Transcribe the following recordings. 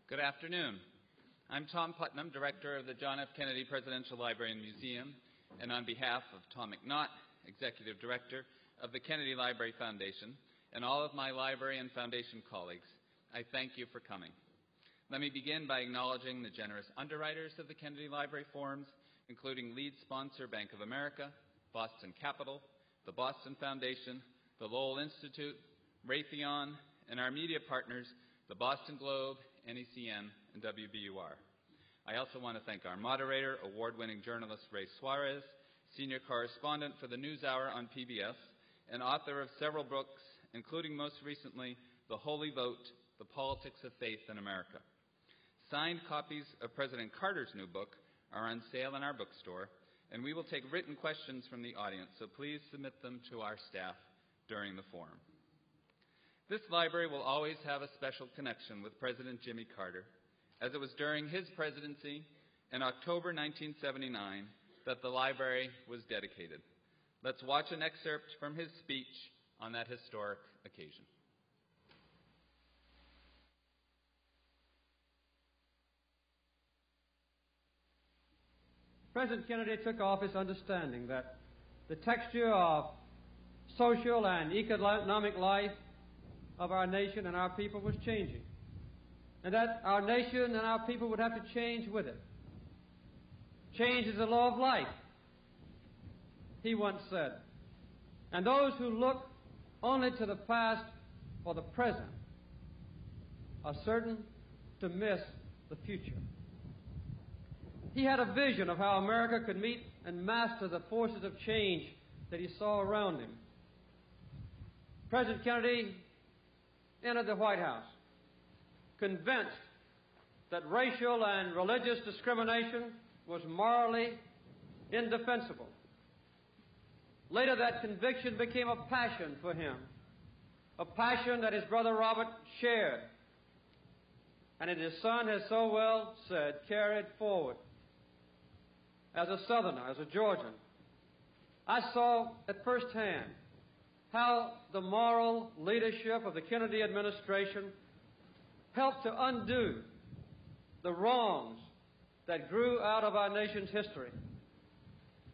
Good afternoon. I'm Tom Putnam, Director of the John F. Kennedy Presidential Library and Museum, and on behalf of Tom McNaught, Executive Director of the Kennedy Library Foundation, and all of my library and foundation colleagues, I thank you for coming. Let me begin by acknowledging the generous underwriters of the Kennedy Library Forums, including lead sponsor Bank of America, Boston Capital, the Boston Foundation, the Lowell Institute, Raytheon, and our media partners, the Boston Globe, NECN, and WBUR. I also want to thank our moderator, award-winning journalist Ray Suarez, senior correspondent for the NewsHour on PBS, and author of several books, including most recently, The Holy Vote, The Politics of Faith in America. Signed copies of President Carter's new book are on sale in our bookstore, and we will take written questions from the audience, so please submit them to our staff during the forum. This library will always have a special connection with President Jimmy Carter, as it was during his presidency in October 1979 that the library was dedicated. Let's watch an excerpt from his speech on that historic occasion. President Kennedy took office understanding that the texture of social and economic life of our nation and our people was changing, and that our nation and our people would have to change with it. Change is the law of life, he once said, and those who look only to the past or the present are certain to miss the future. He had a vision of how America could meet and master the forces of change that he saw around him. President Kennedy entered the White House convinced that racial and religious discrimination was morally indefensible. Later, that conviction became a passion for him, a passion that his brother Robert shared, and as his son has so well said, carried forward. As a Southerner, as a Georgian, I saw at first hand how the moral leadership of the Kennedy administration helped to undo the wrongs that grew out of our nation's history.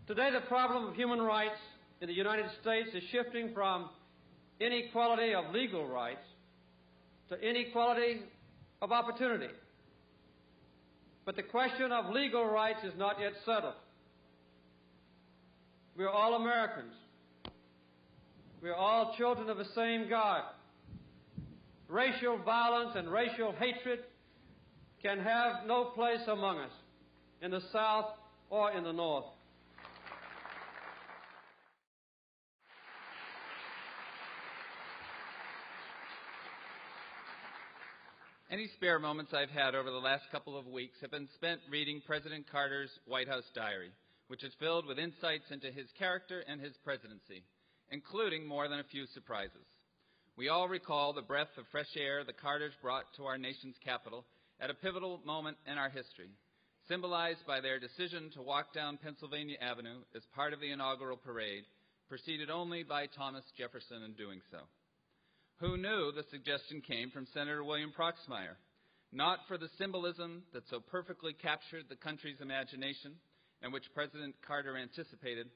Today, the problem of human rights in the United States is shifting from inequality of legal rights to inequality of opportunity. But the question of legal rights is not yet settled. We are all Americans. We are all children of the same God. Racial violence and racial hatred can have no place among us in the South or in the North. Any spare moments I've had over the last couple of weeks have been spent reading President Carter's White House diary, which is filled with insights into his character and his presidency, including more than a few surprises. We all recall the breath of fresh air the Carters brought to our nation's capital at a pivotal moment in our history, symbolized by their decision to walk down Pennsylvania Avenue as part of the inaugural parade, preceded only by Thomas Jefferson in doing so. Who knew the suggestion came from Senator William Proxmire, not for the symbolism that so perfectly captured the country's imagination and which President Carter anticipated,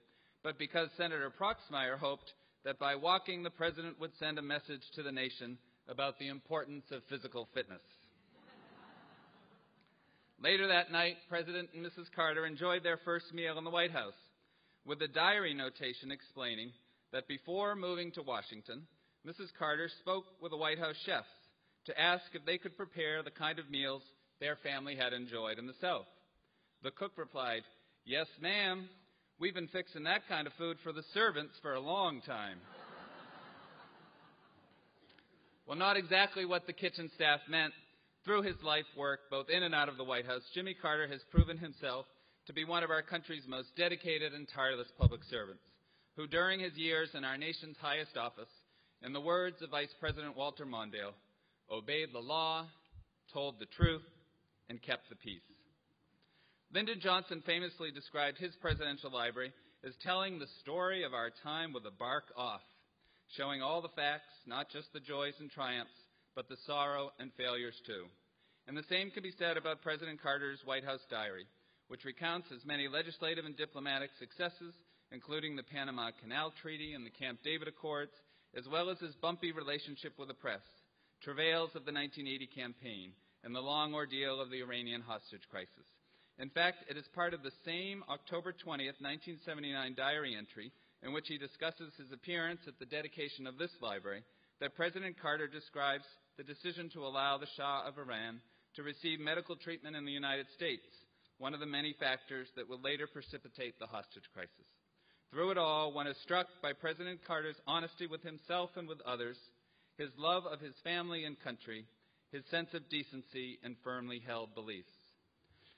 but because Senator Proxmire hoped that by walking, the President would send a message to the nation about the importance of physical fitness. Later that night, President and Mrs. Carter enjoyed their first meal in the White House, with a diary notation explaining that before moving to Washington, Mrs. Carter spoke with the White House chefs to ask if they could prepare the kind of meals their family had enjoyed in the South. The cook replied, "Yes, ma'am. We've been fixing that kind of food for the servants for a long time." Well, not exactly what the kitchen staff meant. Through his life work, both in and out of the White House, Jimmy Carter has proven himself to be one of our country's most dedicated and tireless public servants, who during his years in our nation's highest office, in the words of Vice President Walter Mondale, obeyed the law, told the truth, and kept the peace. Lyndon Johnson famously described his presidential library as telling the story of our time with a bark off, showing all the facts, not just the joys and triumphs, but the sorrow and failures too. And the same can be said about President Carter's White House diary, which recounts his many legislative and diplomatic successes, including the Panama Canal Treaty and the Camp David Accords, as well as his bumpy relationship with the press, travails of the 1980 campaign, and the long ordeal of the Iranian hostage crisis. In fact, it is part of the same October 20th, 1979 diary entry in which he discusses his appearance at the dedication of this library that President Carter describes the decision to allow the Shah of Iran to receive medical treatment in the United States, one of the many factors that will later precipitate the hostage crisis. Through it all, one is struck by President Carter's honesty with himself and with others, his love of his family and country, his sense of decency and firmly held beliefs.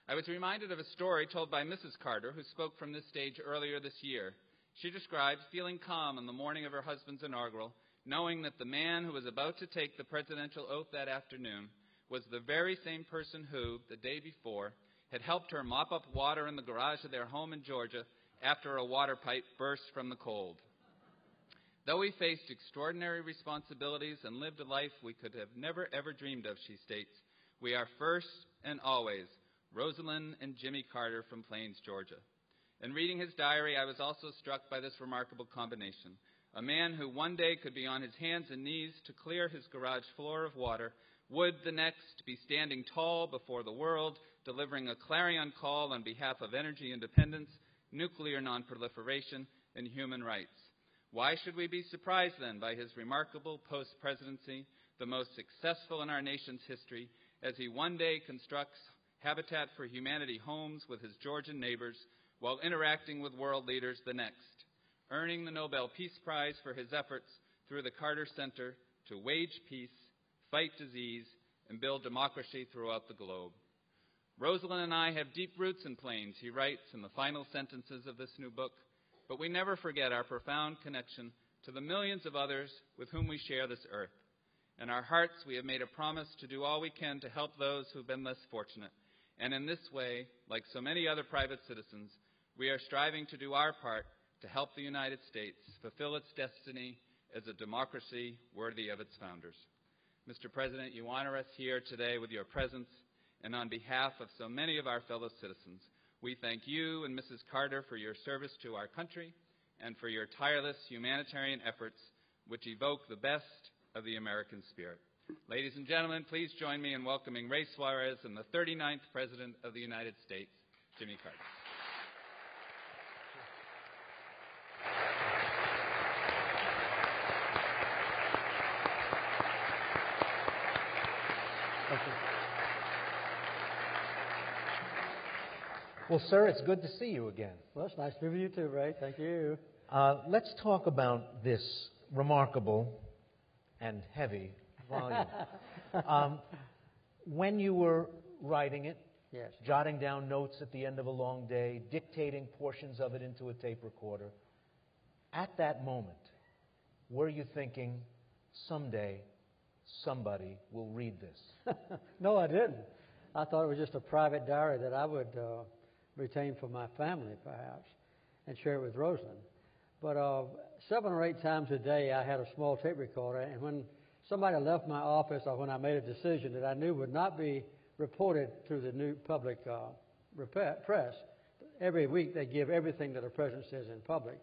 I was reminded of a story told by Mrs. Carter, who spoke from this stage earlier this year. She described feeling calm on the morning of her husband's inaugural, knowing that the man who was about to take the presidential oath that afternoon was the very same person who, the day before, had helped her mop up water in the garage of their home in Georgia after a water pipe burst from the cold. Though we faced extraordinary responsibilities and lived a life we could have never, ever dreamed of, she states, we are first and always Rosalynn and Jimmy Carter from Plains, Georgia. In reading his diary, I was also struck by this remarkable combination. A man who one day could be on his hands and knees to clear his garage floor of water would the next be standing tall before the world, delivering a clarion call on behalf of energy independence, nuclear nonproliferation, and human rights. Why should we be surprised, then, by his remarkable post-presidency, the most successful in our nation's history, as he one day constructs Habitat for Humanity homes with his Georgian neighbors while interacting with world leaders the next, earning the Nobel Peace Prize for his efforts through the Carter Center to wage peace, fight disease, and build democracy throughout the globe. Rosalynn and I have deep roots in Plains, he writes in the final sentences of this new book, but we never forget our profound connection to the millions of others with whom we share this earth. In our hearts, we have made a promise to do all we can to help those who have been less fortunate. And in this way, like so many other private citizens, we are striving to do our part to help the United States fulfill its destiny as a democracy worthy of its founders. Mr. President, you honor us here today with your presence, and on behalf of so many of our fellow citizens, we thank you and Mrs. Carter for your service to our country and for your tireless humanitarian efforts which evoke the best of the American spirit. Ladies and gentlemen, please join me in welcoming Ray Suarez and the 39th President of the United States, Jimmy Carter. Well, sir, it's good to see you again. Well, it's nice to be with you too, Ray. Thank you. Let's talk about this remarkable and heavy volume. When you were writing it, Yes. jotting down notes at the end of a long day, dictating portions of it into a tape recorder, at that moment, were you thinking, someday somebody will read this? No, I didn't. I thought it was just a private diary that I would retain for my family, perhaps, and share it with Rosalynn. But 7 or 8 times a day, I had a small tape recorder, and when somebody left my office or when I made a decision that I knew would not be reported through the new public press, every week they give everything that a president says in public.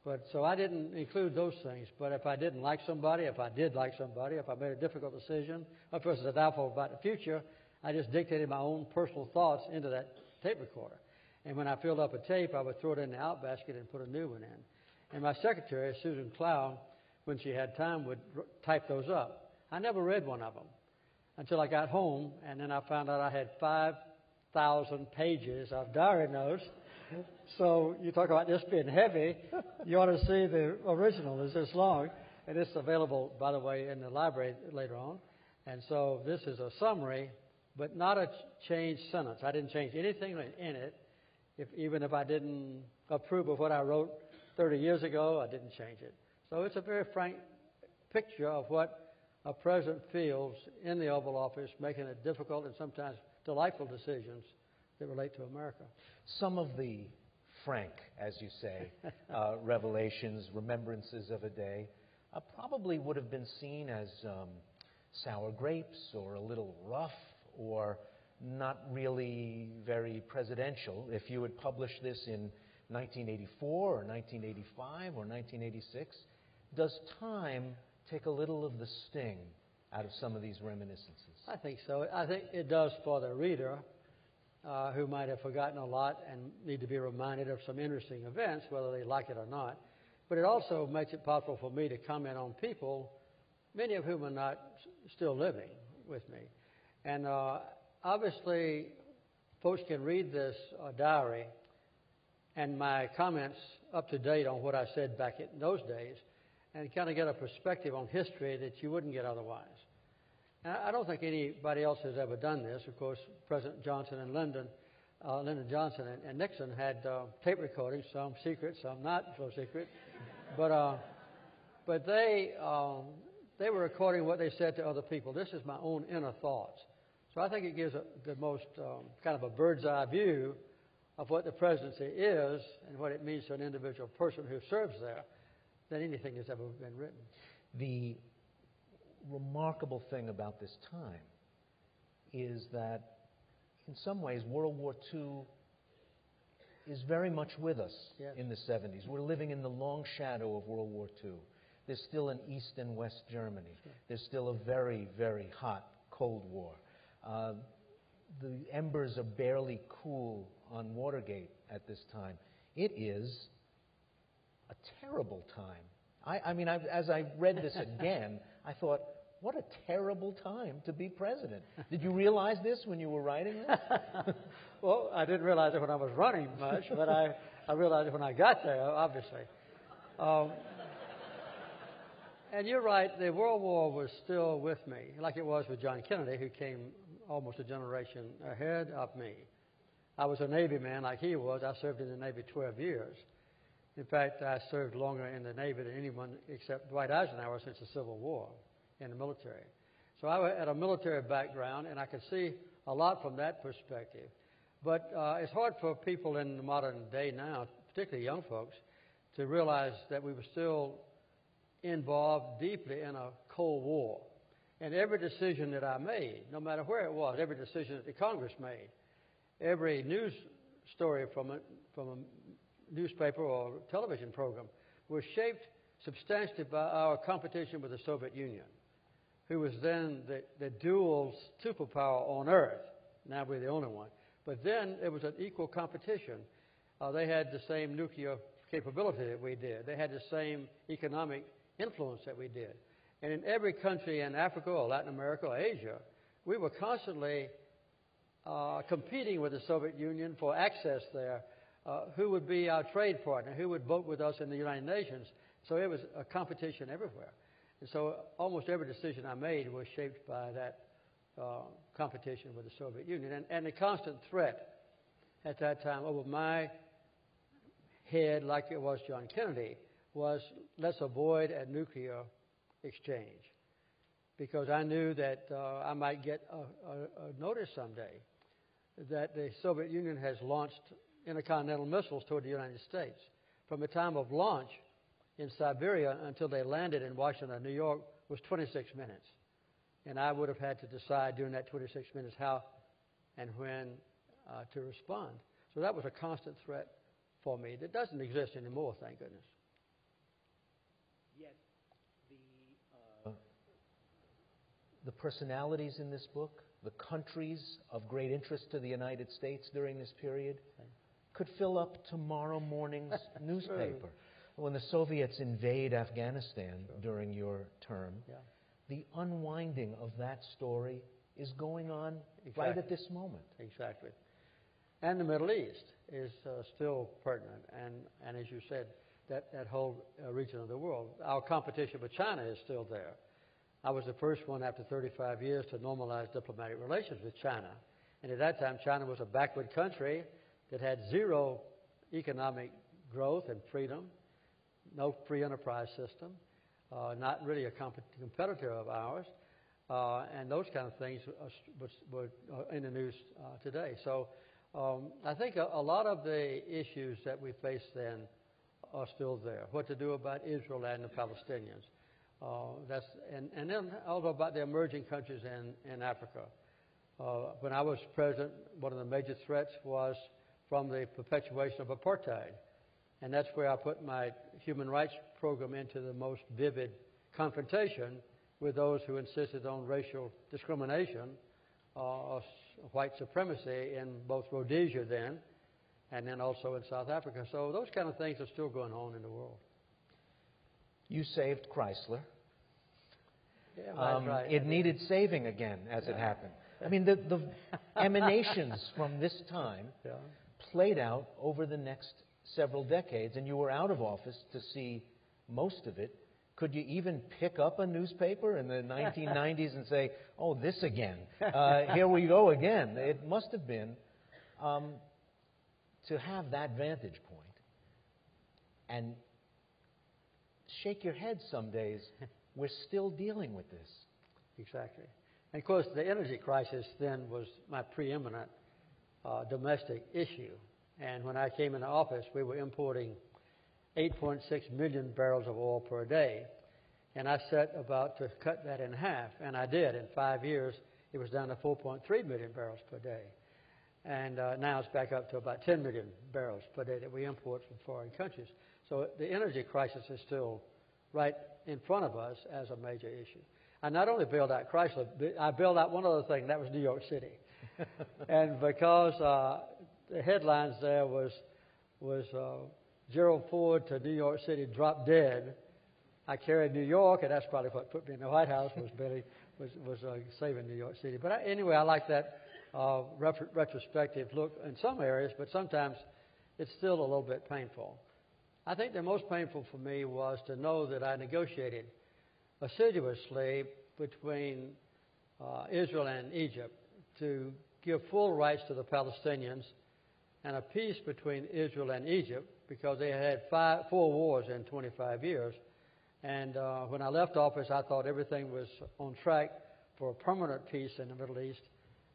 But so I didn't include those things. But if I didn't like somebody, if I did like somebody, if I made a difficult decision, or if it was a doubtful about the future, I just dictated my own personal thoughts into that tape recorder. And when I filled up a tape, I would throw it in the out basket and put a new one in. And my secretary, Susan Cloud, when she had time, would type those up. I never read one of them until I got home, and then I found out I had 5,000 pages of diary notes. So you talk about this being heavy, you ought to see the original is this long, and it's available, by the way, in the library later on. And so this is a summary, but not a changed sentence. I didn't change anything in it. Even if I didn't approve of what I wrote 30 years ago, I didn't change it. So it's a very frank picture of what a president feels in the Oval Office, making a difficult and sometimes delightful decisions that relate to America. Some of the frank, as you say, revelations, remembrances of a day, probably would have been seen as sour grapes or a little rough or not really very presidential. If you had published this in 1984 or 1985 or 1986, does time take a little of the sting out of some of these reminiscences? I think so. I think it does for the reader who might have forgotten a lot and need to be reminded of some interesting events, whether they like it or not. But it also makes it possible for me to comment on people, many of whom are not still living with me. And obviously, folks can read this diary and my comments up to date on what I said back in those days and kind of get a perspective on history that you wouldn't get otherwise. And I don't think anybody else has ever done this. Of course, President Johnson and Lyndon Johnson and Nixon had tape recordings, some secret, some not so secret. But they were recording what they said to other people. This is my own inner thoughts. So I think it gives the most kind of a bird's eye view of what the presidency is and what it means to an individual person who serves there than anything that's ever been written. The remarkable thing about this time is that in some ways World War II is very much with us in the 70s. We're living in the long shadow of World War II. There's still an East and West Germany. There's still a very, very hot Cold War. The embers are barely cool on Watergate at this time. It is a terrible time. I mean, as I read this again, I thought, what a terrible time to be president. Did you realize this when you were writing this? Well, I didn't realize it when I was running much, but I realized it when I got there, obviously. And you're right, the World War was still with me, like it was with John Kennedy, who came almost a generation ahead of me. I was a Navy man like he was. I served in the Navy 12 years. In fact, I served longer in the Navy than anyone except Dwight Eisenhower since the Civil War in the military. So I had a military background, and I could see a lot from that perspective. But it's hard for people in the modern day now, particularly young folks, to realize that we were still involved deeply in a Cold War. And every decision that I made, no matter where it was, every decision that the Congress made, every news story from a newspaper or television program was shaped substantially by our competition with the Soviet Union, who was then the dual superpower on Earth. Now we're the only one. But then it was an equal competition. They had the same nuclear capability that we did. They had the same economic influence that we did. And in every country in Africa or Latin America or Asia, we were constantly competing with the Soviet Union for access there. Who would be our trade partner? Who would vote with us in the United Nations? So it was a competition everywhere. And so almost every decision I made was shaped by that competition with the Soviet Union. And the constant threat at that time over my head, like it was John Kennedy, was let's avoid a nuclear exchange. Because I knew that I might get a notice someday that the Soviet Union has launched intercontinental missiles toward the United States. From the time of launch in Siberia until they landed in Washington or New York was 26 minutes. And I would have had to decide during that 26 minutes how and when to respond. So that was a constant threat for me that doesn't exist anymore, thank goodness. Yet the personalities in this book, the countries of great interest to the United States during this period, could fill up tomorrow morning's newspaper. When the Soviets invade Afghanistan during your term, the unwinding of that story is going on right at this moment. Exactly. And the Middle East is still pertinent. And as you said, that whole region of the world. Our competition with China is still there. I was the first one after 35 years to normalize diplomatic relations with China. And at that time, China was a backward country that had zero economic growth and freedom, no free enterprise system, not really a competitor of ours, and those kind of things were in the news today. So I think a lot of the issues that we faced then are still there. What to do about Israel and the Palestinians. And then also about the emerging countries in Africa. When I was president, one of the major threats was from the perpetuation of apartheid. And that's where I put my human rights program into the most vivid confrontation with those who insisted on racial discrimination, white supremacy in both Rhodesia then and then also in South Africa. So those kind of things are still going on in the world. You saved Chrysler. Yeah, that's right. It needed saving again as it happened. I mean, the emanations from this time played out over the next several decades, and you were out of office to see most of it. Could you even pick up a newspaper in the 1990s and say, oh, this again, here we go again? It must have been to have that vantage point and shake your head some days. We're still dealing with this. Exactly. And, of course, the energy crisis then was my preeminent domestic issue. And when I came into office, we were importing 8.6 million barrels of oil per day. And I set about to cut that in half. And I did. In 5 years, it was down to 4.3 million barrels per day. And now it's back up to about 10 million barrels per day that we import from foreign countries. So the energy crisis is still right in front of us as a major issue. I not only bailed out Chrysler, but I bailed out one other thing, and that was New York City. And because the headlines there was Gerald Ford to New York City dropped dead, I carried New York, and that's probably what put me in the White House, was saving New York City. But anyway, I like that retrospective look in some areas, but sometimes it's still a little bit painful. I think the most painful for me was to know that I negotiated assiduously between Israel and Egypt to give full rights to the Palestinians and a peace between Israel and Egypt because they had 4 wars in 25 years. And when I left office, I thought everything was on track for a permanent peace in the Middle East.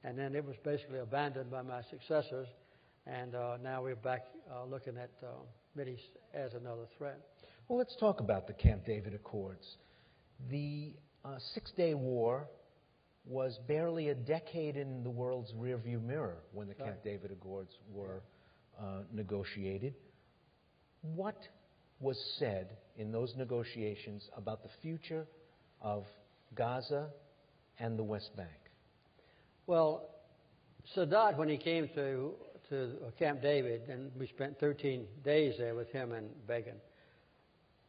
And then it was basically abandoned by my successors. And now we're back looking at Mideast as another threat. Well, let's talk about the Camp David Accords. The Six-Day War was barely a decade in the world's rearview mirror when the Camp David Accords were negotiated. What was said in those negotiations about the future of Gaza and the West Bank? Well, Sadat, when he came to Camp David, and we spent 13 days there with him and Begin,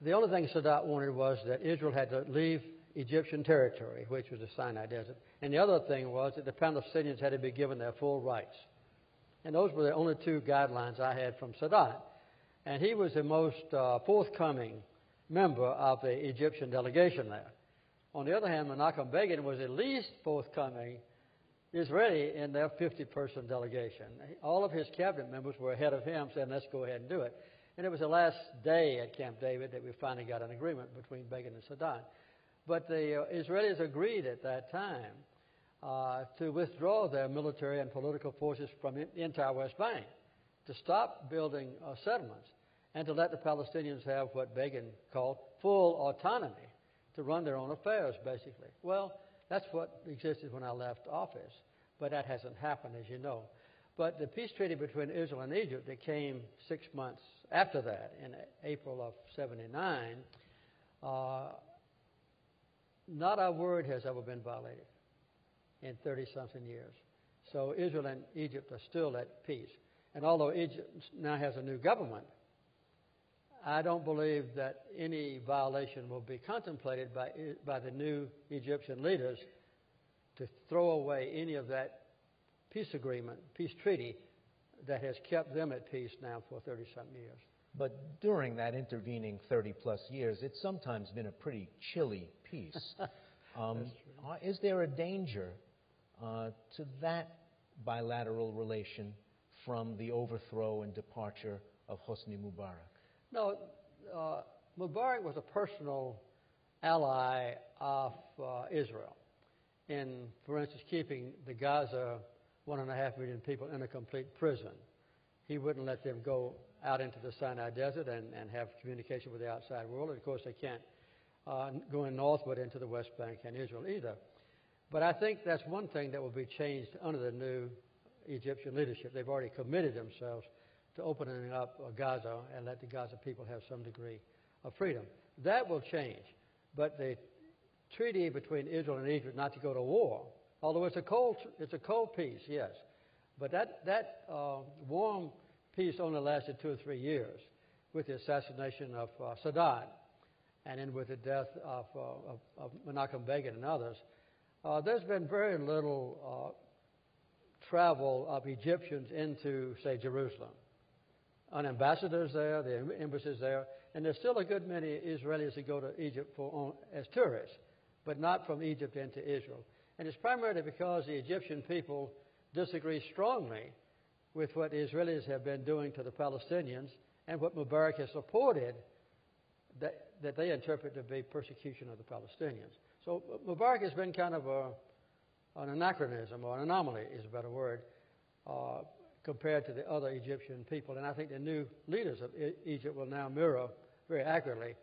the only thing Sadat wanted was that Israel had to leave Egyptian territory, which was the Sinai Desert. And the other thing was that the Palestinians had to be given their full rights. And those were the only 2 guidelines I had from Sadat. And he was the most forthcoming member of the Egyptian delegation there. On the other hand, Menachem Begin was at least forthcoming Israeli in their 50-person delegation. All of his cabinet members were ahead of him, saying, let's go ahead and do it. And it was the last day at Camp David that we finally got an agreement between Begin and Sadat. But the Israelis agreed at that time to withdraw their military and political forces from the entire West Bank, to stop building settlements, and to let the Palestinians have what Begin called full autonomy to run their own affairs, basically. Well, that's what existed when I left office, but that hasn't happened, as you know. But the peace treaty between Israel and Egypt that came 6 months after that, in April of '79, not a word has ever been violated in 30-something years. So Israel and Egypt are still at peace. And although Egypt now has a new government, I don't believe that any violation will be contemplated by the new Egyptian leaders to throw away any of that peace agreement, peace treaty, that has kept them at peace now for 30-something years. But during that intervening 30-plus years, it's sometimes been a pretty chilly peace. Is there a danger to that bilateral relation from the overthrow and departure of Hosni Mubarak? No, Mubarak was a personal ally of Israel in, for instance, keeping the Gaza 1.5 million people in a complete prison. He wouldn't let them go out into the Sinai Desert and have communication with the outside world. And, of course, they can't go northward into the West Bank and Israel either. But I think that's one thing that will be changed under the new Egyptian leadership. They've already committed themselves to opening up Gaza and let the Gaza people have some degree of freedom. That will change. But the treaty between Israel and Egypt not to go to war, although it's a cold peace, yes, but that warm peace only lasted 2 or 3 years with the assassination of Saddam and then with the death of Menachem Begin and others. There's been very little travel of Egyptians into, say, Jerusalem. An ambassador's there, the embassy's there, and there's still a good many Israelis who go to Egypt as tourists, but not from Egypt into Israel. And it's primarily because the Egyptian people disagree strongly with what the Israelis have been doing to the Palestinians and what Mubarak has supported that they interpret to be persecution of the Palestinians. So Mubarak has been kind of an anachronism, or an anomaly is a better word, compared to the other Egyptian people. And I think the new leaders of Egypt will now mirror very accurately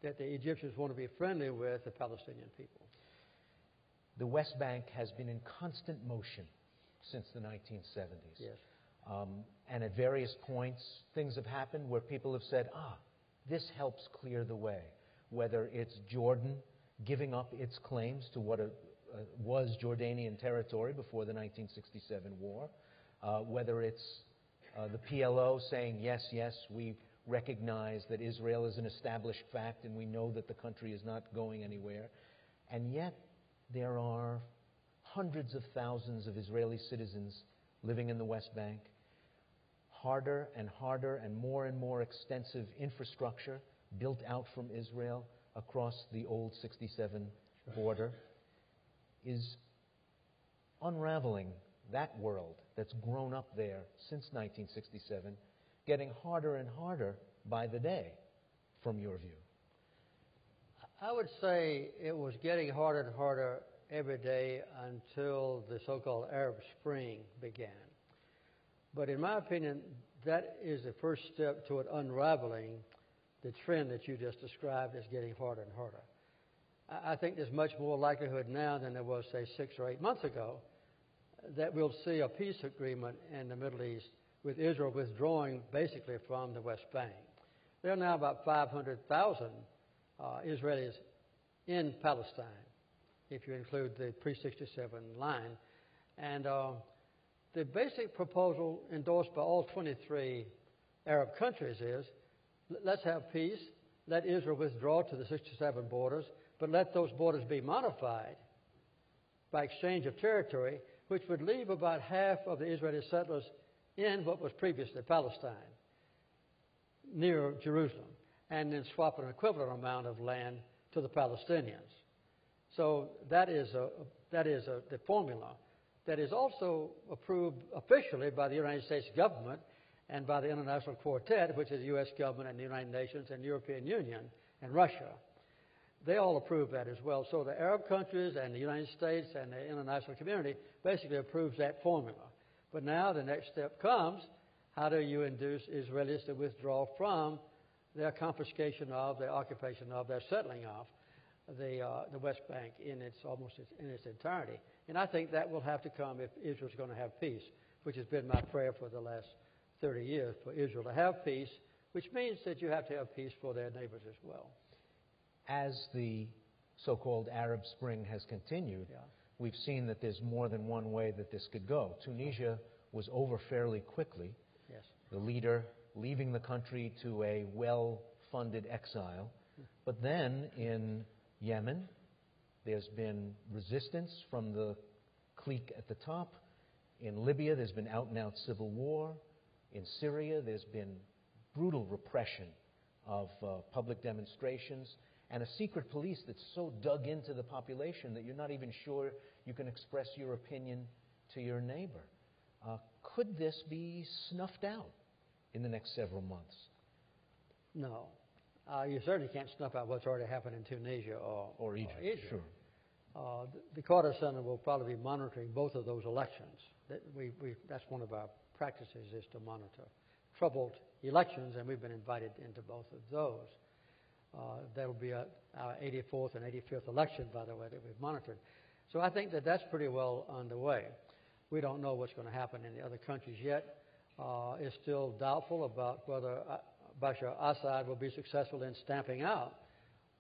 that the Egyptians want to be friendly with the Palestinian people. The West Bank has been in constant motion since the 1970s. Yes. And at various points, things have happened where people have said, this helps clear the way. Whether it's Jordan giving up its claims to what was Jordanian territory before the 1967 war, whether it's the PLO saying, yes, we recognize that Israel is an established fact and we know that the country is not going anywhere. And yet there are hundreds of thousands of Israeli citizens living in the West Bank. Harder and more extensive infrastructure built out from Israel across the old 67 border is unraveling that world that's grown up there since 1967, getting harder and harder by the day, from your view. I would say it was getting harder and harder every day until the so-called Arab Spring began. But in my opinion, that is the first step toward unraveling the trend that you just described as getting harder and harder. I think there's much more likelihood now than there was, say, 6 or 8 months ago that we'll see a peace agreement in the Middle East with Israel withdrawing basically from the West Bank. There are now about 500,000 Israelis in Palestine, if you include the pre-67 line. And the basic proposal endorsed by all 23 Arab countries is, let's have peace, let Israel withdraw to the 67 borders, but let those borders be modified by exchange of territory, which would leave about half of the Israeli settlers in what was previously Palestine, near Jerusalem, and then swap an equivalent amount of land to the Palestinians. So that is the formula that is also approved officially by the United States government and by the International Quartet, which is the U.S. government and the United Nations and the European Union and Russia. They all approve that as well. So the Arab countries and the United States and the international community basically approves that formula. But now the next step comes, how do you induce Israelis to withdraw from their confiscation of, their occupation of, their settling of the West Bank in its entirety? And I think that will have to come if Israel's going to have peace, which has been my prayer for the last 30 years, for Israel to have peace, which means that you have to have peace for their neighbors as well. As the so-called Arab Spring has continued, we've seen that there's more than one way that this could go. Tunisia was over fairly quickly. Yes. The leader leaving the country to a well-funded exile. But then in Yemen, there's been resistance from the clique at the top. In Libya, there's been out-and-out civil war. In Syria, there's been brutal repression of public demonstrations and a secret police that's so dug into the population that you're not even sure you can express your opinion to your neighbor. Could this be snuffed out in the next several months? No. You certainly can't snuff out what's already happened in Tunisia or Egypt. Sure. The Carter Center will probably be monitoring both of those elections. That's one of our practices, is to monitor troubled elections, and we've been invited into both of those. That will be our 84th and 85th election, by the way, that we've monitored. So I think that that's pretty well underway. We don't know what's going to happen in the other countries yet. It's still doubtful about whether Bashar al-Assad will be successful in stamping out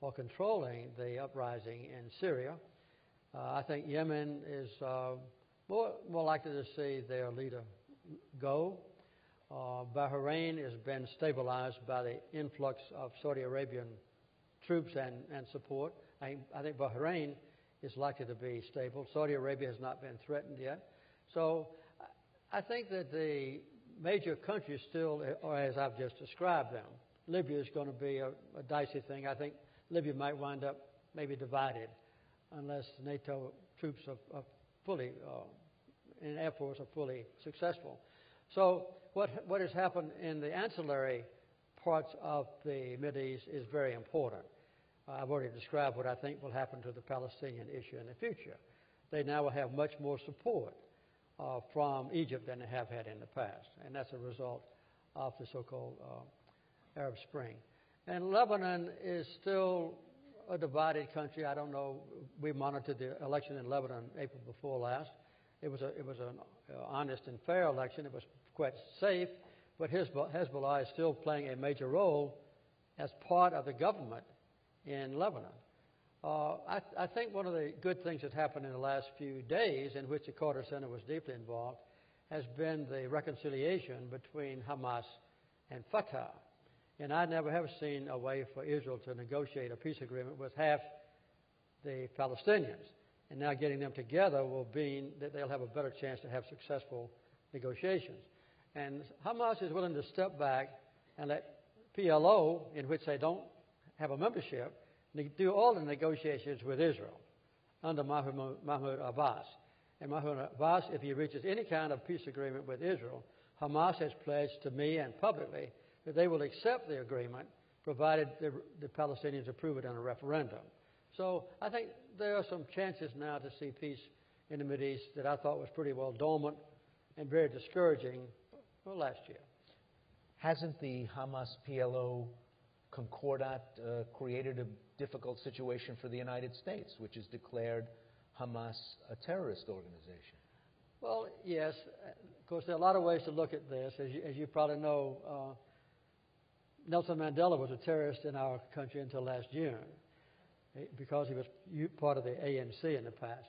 or controlling the uprising in Syria. I think Yemen is more likely to see their leader go. Bahrain has been stabilized by the influx of Saudi Arabian troops and support. I think Bahrain is likely to be stable. Saudi Arabia has not been threatened yet. So I think that the major countries still are as I've just described them. Libya is going to be a dicey thing. I think Libya might wind up maybe divided unless NATO troops are fully, and Air Force are fully successful. So what has happened in the ancillary parts of the Mideast is very important. I've already described what I think will happen to the Palestinian issue in the future. They now will have much more support from Egypt than they have had in the past, and that's a result of the so-called Arab Spring. And Lebanon is still a divided country. I don't know. We monitored the election in Lebanon April before last. It was an honest and fair election. It was quite safe, but Hezbollah is still playing a major role as part of the government in Lebanon. I think one of the good things that happened in the last few days, in which the Carter Center was deeply involved, has been the reconciliation between Hamas and Fatah. And I never have seen a way for Israel to negotiate a peace agreement with half the Palestinians. And now getting them together will mean that they'll have a better chance to have successful negotiations. And Hamas is willing to step back and let PLO, in which they don't have a membership, do all the negotiations with Israel under Mahmoud Abbas. And Mahmoud Abbas, if he reaches any kind of peace agreement with Israel, Hamas has pledged to me and publicly that they will accept the agreement provided the Palestinians approve it in a referendum. So I think there are some chances now to see peace in the Mideast that I thought was pretty well dormant and very discouraging last year. Hasn't the Hamas-PLO concordat created a difficult situation for the United States, which has declared Hamas a terrorist organization? Well, yes. Of course, there are a lot of ways to look at this. As you probably know, Nelson Mandela was a terrorist in our country until last June because he was part of the ANC in the past.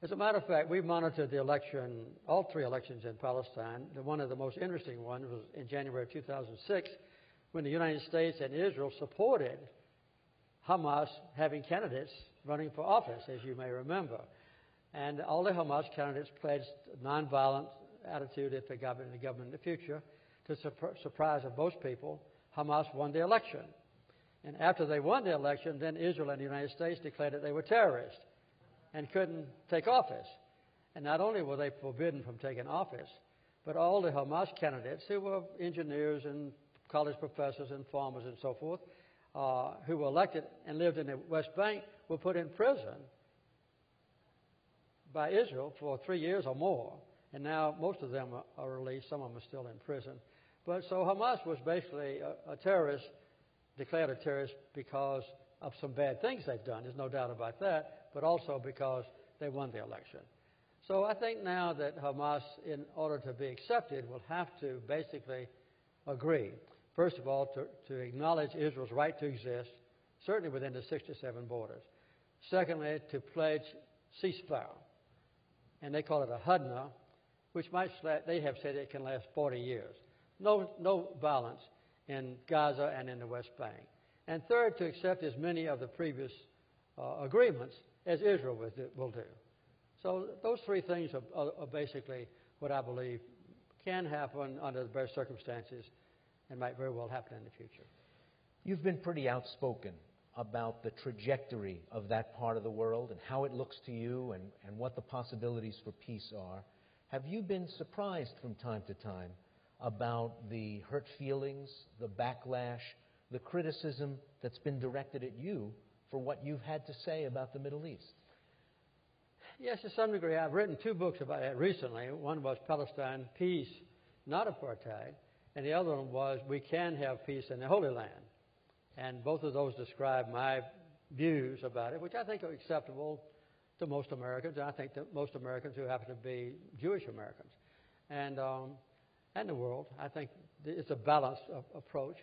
As a matter of fact, we monitored the election, all three elections in Palestine. One of the most interesting ones was in January of 2006 when the United States and Israel supported Hamas having candidates running for office, as you may remember. And all the Hamas candidates pledged a nonviolent attitude if they got into the government in the future. To surprise of most people, Hamas won the election. And after they won the election, then Israel and the United States declared that they were terrorists and couldn't take office. And not only were they forbidden from taking office, but all the Hamas candidates, who were engineers and college professors and farmers and so forth, who were elected and lived in the West Bank, were put in prison by Israel for 3 years or more. And now most of them are released. Some of them are still in prison. But so Hamas was basically a terrorist, declared a terrorist because of some bad things they've done. There's no doubt about that, but also because they won the election. So I think now that Hamas, in order to be accepted, will have to basically agree, first of all, to acknowledge Israel's right to exist, certainly within the 67 borders. Secondly, to pledge ceasefire. And they call it a hudna, which they have said it can last 40 years. No violence in Gaza and in the West Bank. And third, to accept as many of the previous agreements as Israel will do. So those three things are basically what I believe can happen under the best circumstances and might very well happen in the future. You've been pretty outspoken about the trajectory of that part of the world and how it looks to you and what the possibilities for peace are. Have you been surprised from time to time about the hurt feelings, the backlash, the criticism that's been directed at you for what you've had to say about the Middle East? Yes, to some degree. I've written 2 books about it recently. One was Palestine, Peace, Not Apartheid, and the other one was We Can Have Peace in the Holy Land. And both of those describe my views about it, which I think are acceptable to most Americans, and I think that most Americans who happen to be Jewish Americans, and the world. I think it's a balanced approach.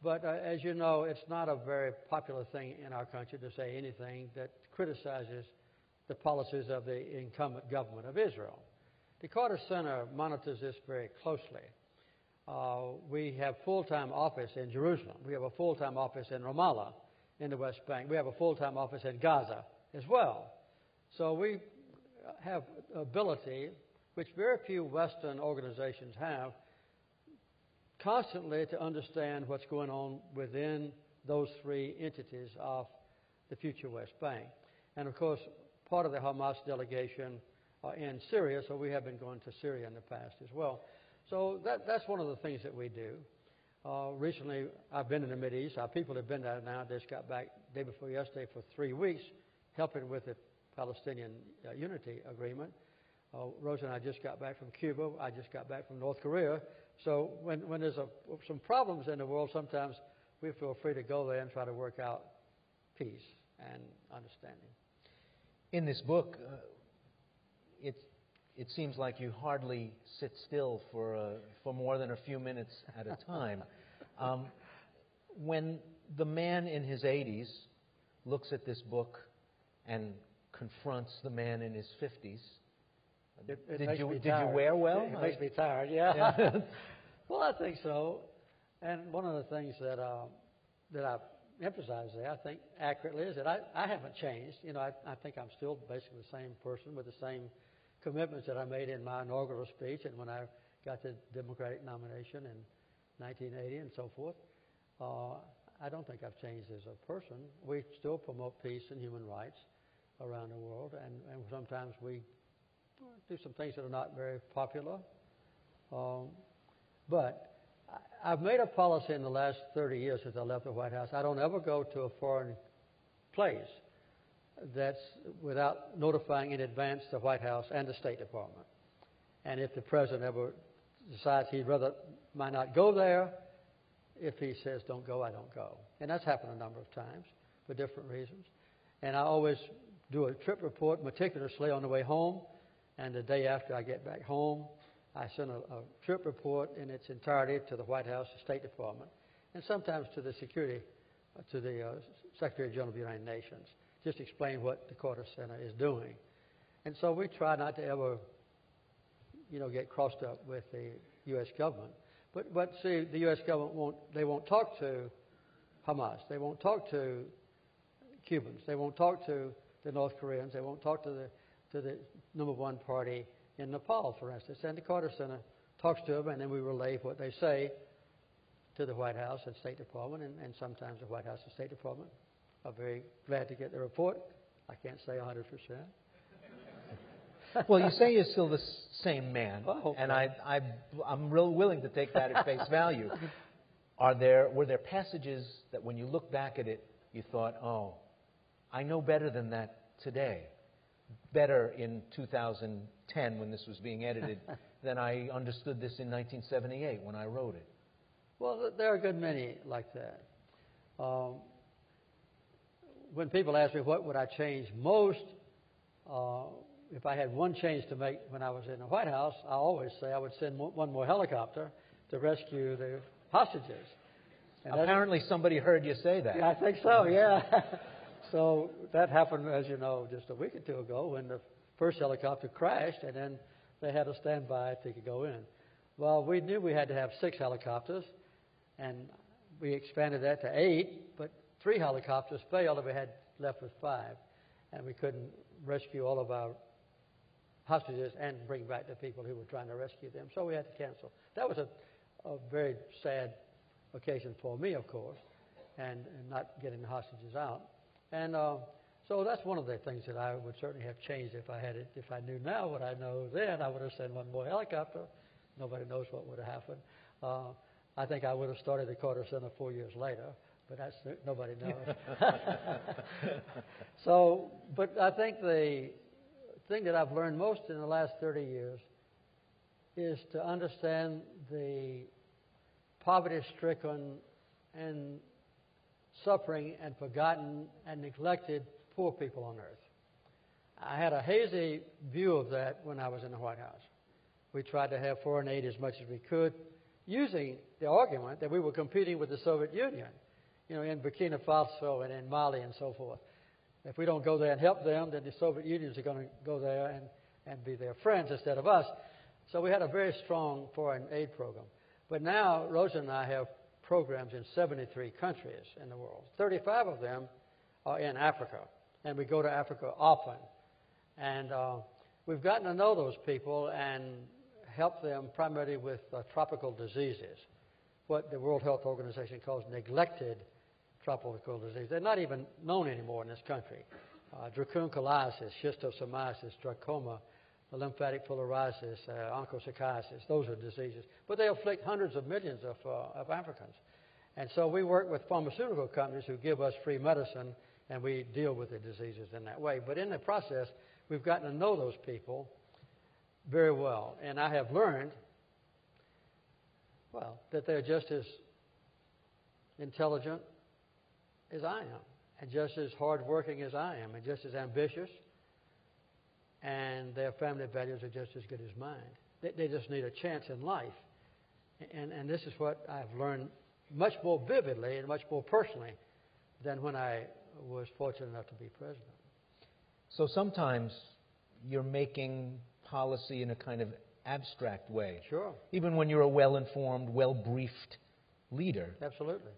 But as you know, it's not a very popular thing in our country to say anything that criticizes the policies of the incumbent government of Israel. The Carter Center monitors this very closely. We have full-time office in Jerusalem. We have a full-time office in Ramallah in the West Bank. We have a full-time office in Gaza as well. So we have ability, which very few Western organizations have, constantly to understand what's going on within those three entities of the future West Bank. And of course, part of the Hamas delegation are in Syria, so we have been going to Syria in the past as well. So that's one of the things that we do. Recently, I've been in the Mideast. Our people have been there now. They just got back day before yesterday for 3 weeks, helping with the Palestinian Unity Agreement. Rosa and I just got back from Cuba. I just got back from North Korea. So when there's some problems in the world, sometimes we feel free to go there and try to work out peace and understanding. In this book, it seems like you hardly sit still for more than a few minutes at a time. When the man in his 80s looks at this book and confronts the man in his 50s, did you wear well? It makes me tired, yeah. Well, I think so. And one of the things that I emphasize there, I think accurately, is that I haven't changed. You know, I think I'm still basically the same person with the same commitments that I made in my inaugural speech and when I got the Democratic nomination in 1980 and so forth. I don't think I've changed as a person. We still promote peace and human rights around the world, and sometimes we do some things that are not very popular. But I've made a policy in the last 30 years since I left the White House. I don't ever go to a foreign place that's without notifying in advance the White House and the State Department. And if the President ever decides he might not go there, if he says don't go, I don't go. And that's happened a number of times for different reasons. And I always do a trip report meticulously on the way home, and the day after I get back home, I send a trip report in its entirety to the White House, the State Department, and sometimes to the Secretary General of the United Nations. Just explain what the Carter Center is doing. And so we try not to ever, get crossed up with the U.S. government. But see, the U.S. government won't talk to Hamas. They won't talk to Cubans. They won't talk to the North Koreans. They won't talk to the number one party in Nepal, for instance. And the Carter Center talks to them, and then we relay what they say to the White House and State Department, and sometimes the White House and State Department are very glad to get the report. I can't say 100%. Well, you say you're still the same man, and so. I'm real willing to take that at face value. Were there passages that when you look back at it, you thought, oh, I know better than that today, better in 2010 when this was being edited than I understood this in 1978 when I wrote it? Well, there are a good many like that. When people ask me what would I change most, if I had one change to make when I was in the White House, I always say I would send one more helicopter to rescue the hostages. And apparently somebody heard you say that. Yeah, I think so, yeah. So that happened, as you know, just a week or two ago when the first helicopter crashed, and then they had to stand by to go in. Well, we knew we had to have 6 helicopters, and we expanded that to 8, but 3 helicopters failed and we had left with 5, and we couldn't rescue all of our hostages and bring back the people who were trying to rescue them, so we had to cancel. That was a very sad occasion for me, of course, and not getting the hostages out. And so that's one of the things that I would certainly have changed if I had it. If I knew now what I know then, I would have sent one more helicopter. Nobody knows what would have happened. I think I would have started the Carter Center 4 years later, but nobody knows. So, but I think the thing that I've learned most in the last 30 years is to understand the poverty-stricken and suffering and forgotten and neglected poor people on earth. I had a hazy view of that when I was in the White House. We tried to have foreign aid as much as we could, using the argument that we were competing with the Soviet Union, in Burkina Faso and in Mali and so forth. If we don't go there and help them, then the Soviet Unions are going to go there and be their friends instead of us. So we had a very strong foreign aid program. But now, Rosa and I have programs in 73 countries in the world. 35 of them are in Africa, and we go to Africa often. And we've gotten to know those people and help them primarily with tropical diseases, what the World Health Organization calls neglected tropical disease. They're not even known anymore in this country. Dracunculiasis, schistosomiasis, trachoma, lymphatic filariasis, onchocerciasis, those are diseases. But they afflict hundreds of millions of Africans. And so we work with pharmaceutical companies who give us free medicine, and we deal with the diseases in that way. But in the process, we've gotten to know those people very well. And I have learned, that they're just as intelligent as I am, and just as hardworking as I am, and just as ambitious. And their family values are just as good as mine. They just need a chance in life. And this is what I've learned much more vividly and much more personally than when I was fortunate enough to be president. So sometimes you're making policy in a kind of abstract way. Sure. Even when you're a well-informed, well-briefed leader. Absolutely.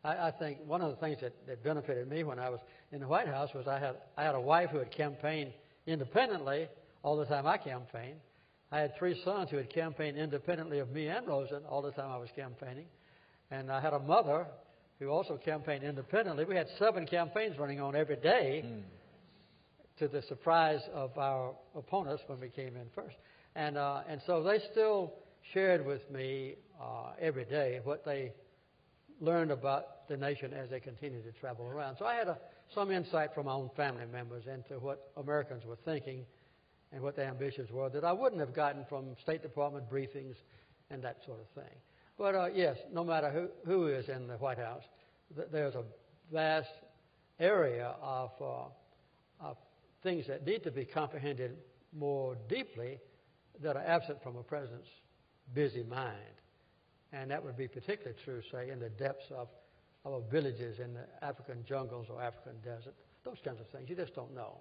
I think one of the things that benefited me when I was in the White House was I had a wife who had campaigned independently all the time I campaigned. I had 3 sons who had campaigned independently of me and Rosalynn all the time I was campaigning. And I had a mother who also campaigned independently. We had 7 campaigns running on every day, to the surprise of our opponents when we came in first. And so they still shared with me every day what they learned about the nation as they continued to travel around. So I had some insight from my own family members into what Americans were thinking and what their ambitions were that I wouldn't have gotten from State Department briefings and that sort of thing. But yes, no matter who is in the White House, there's a vast area of things that need to be comprehended more deeply that are absent from a president's busy mind. And that would be particularly true, say, in the depths of villages in the African jungles or African desert. Those kinds of things. You just don't know.